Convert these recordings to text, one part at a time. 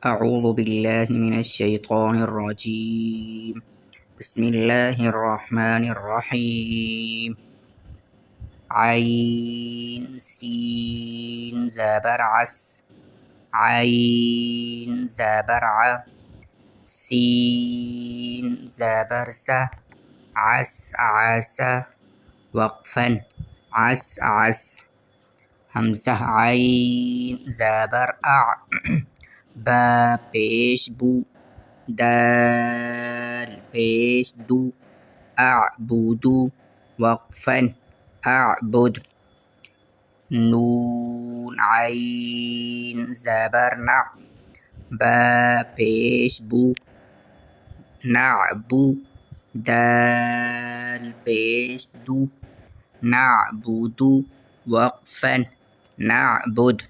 أعوذ بالله من الشيطان الرجيم. بسم الله الرحمن الرحيم. عين سين زبر عس. عين زبر ع. سين زبر س. عس عس. وقفا عس عس. حمزة عين زبر أع. با پیش بو. دال پیش دو. أعبد. وقفا أعبد. نون عين زبر نع. با پیش بو. نعبو. دال پیش دو. نعبد. وقفا نعبد.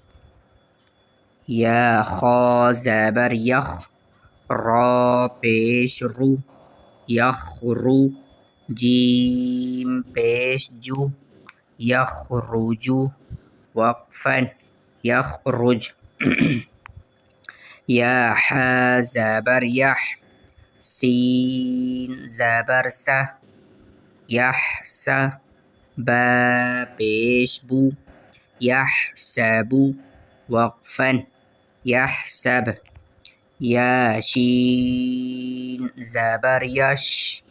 یا خا زبر یخ. را پیش رو. یخرو. جیم پیش جو. یخرجو. وقفا یخرج. یا ح زبر یح. سین زبر س. یحس. با پیش بو. یحسبو. وقفا يحسب. یا شین زبر یش.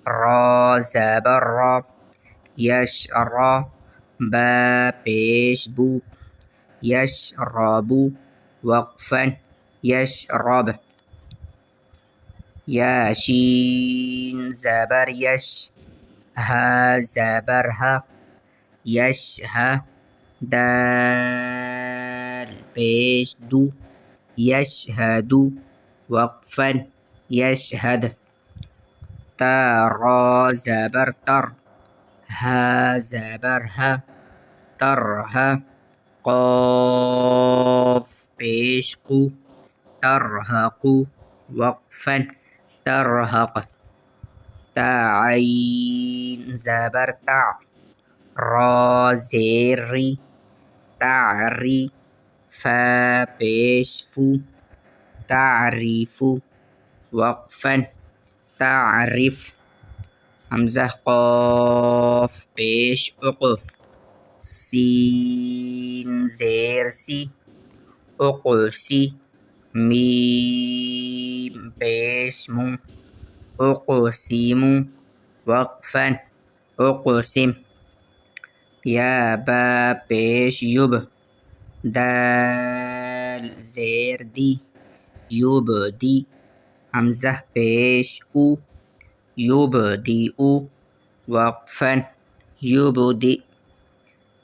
را زبر را. یشرا. با پیش بو. یشربو. وقفا یشرب. یا شین زبر یش. ها زبر ها. یشه. دال پیش دو. یشهدو. وقفا یشهد. تا را زبر تر. ها زبر ها. ترها. قاف پیش قو. ترهقو. وقفا ترهق. تا عین زبر تع. را زیر ری. تعری. فا پیش فو. تعریفو. وقفا تعرف. حمزة قاف پیش اق. سین زیر سی. اقسی. میم پیش مو. اقسیمو. وقفا اقسم. یا با پیش یب. دال زیر دی. یبدی. حمزة پیش او. یبدی'و. وقفا یبدی.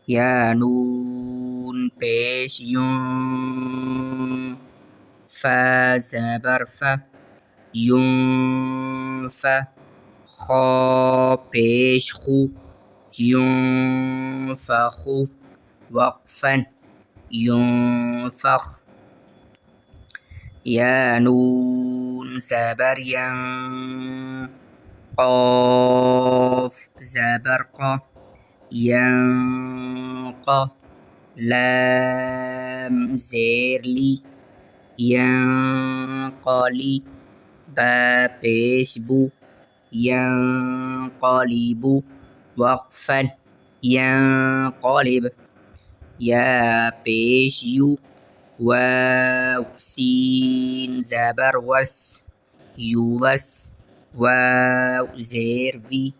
یا نون پیش یون. فا زبر فا. ینف. خا پیش خو. ینفخو. وقفا ینفخ. یا نون زبر ین. قاف زبر قا. ینقا. لام زیر لی. ینقلی. با پیش بو. ینقلبو. وقفا ینقلب. یا پیش یو. واو سین زبر وس. یوس. واو زیر وی.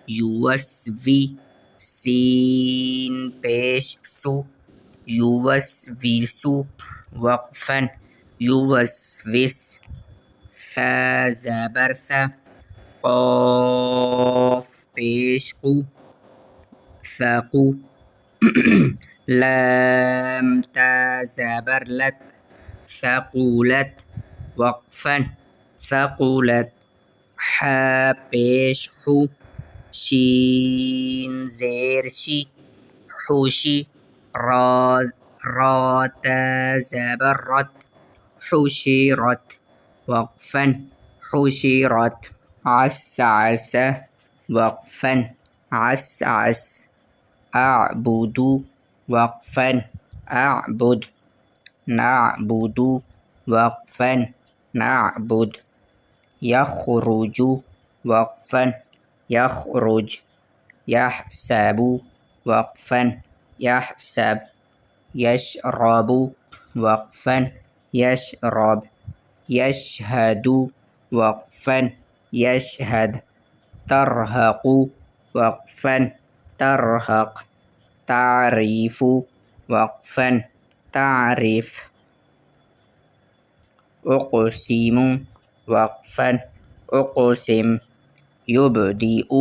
یوسوی. سین پیش سو. یوسویسو. وقفا یوسوس. ثا زبر ثا. قاف پیش قو. ثقو. لام تا زبر لت. ثقولت. وقفا ثقولت. حا پیش حو. شین زیر شی. حوشی. را تا زبر رت. حشرت. وقفا حشرت. عس عس. وقفا عس عس. أعبد. وقفا أعبد. نعبد. وقفا نعبد يخرج وقفا يخرج يحسب وقفا يحسب يشرب وقفا يشرب يشهد وقفا يشهد ترهق وقفا ترهق تعرف وقفا تعرف أقسم وقفا أقسم يبدئ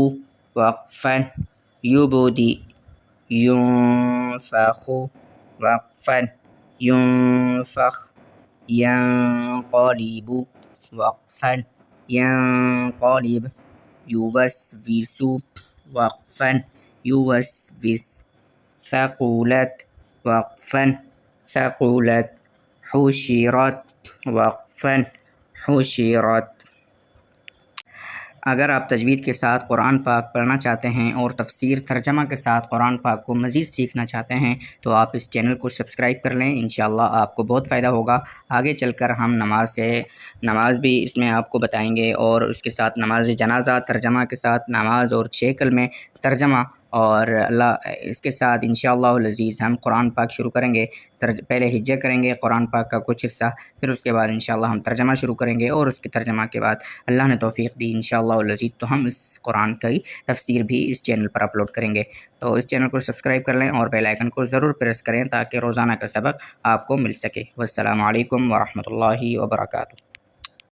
وقفا يبدئ ينفخ وقفا ينفخ ينقلب وقفا ينقلب يوسوس وقفا يوسوس ثقلت وقفا ثقلت حشرت وقفا حشرت۔ اگر آپ تجوید کے ساتھ قرآن پاک پڑھنا چاہتے ہیں اور تفسیر ترجمہ کے ساتھ قرآن پاک کو مزید سیکھنا چاہتے ہیں تو آپ اس چینل کو سبسکرائب کر لیں، انشاءاللہ آپ کو بہت فائدہ ہوگا۔ آگے چل کر ہم نماز بھی اس میں آپ کو بتائیں گے، اور اس کے ساتھ نماز جنازہ ترجمہ کے ساتھ نماز، اور 6 کلمے ترجمہ، اور اس کے ساتھ انشاءاللہ العزیز ہم قرآن پاک شروع کریں گے۔ پہلے ہجہ کریں گے قرآن پاک کا کچھ حصہ، پھر اس کے بعد انشاءاللہ ہم ترجمہ شروع کریں گے، اور اس کے ترجمہ کے بعد اللہ نے توفیق دی انشاءاللہ العزیز تو ہم اس قرآن کی تفسیر بھی اس چینل پر اپلوڈ کریں گے۔ تو اس چینل کو سبسکرائب کر لیں اور بیل آئیکن کو ضرور پریس کریں تاکہ روزانہ کا سبق آپ کو مل سکے۔ والسلام علیکم ورحمۃ اللہ وبرکاتہ۔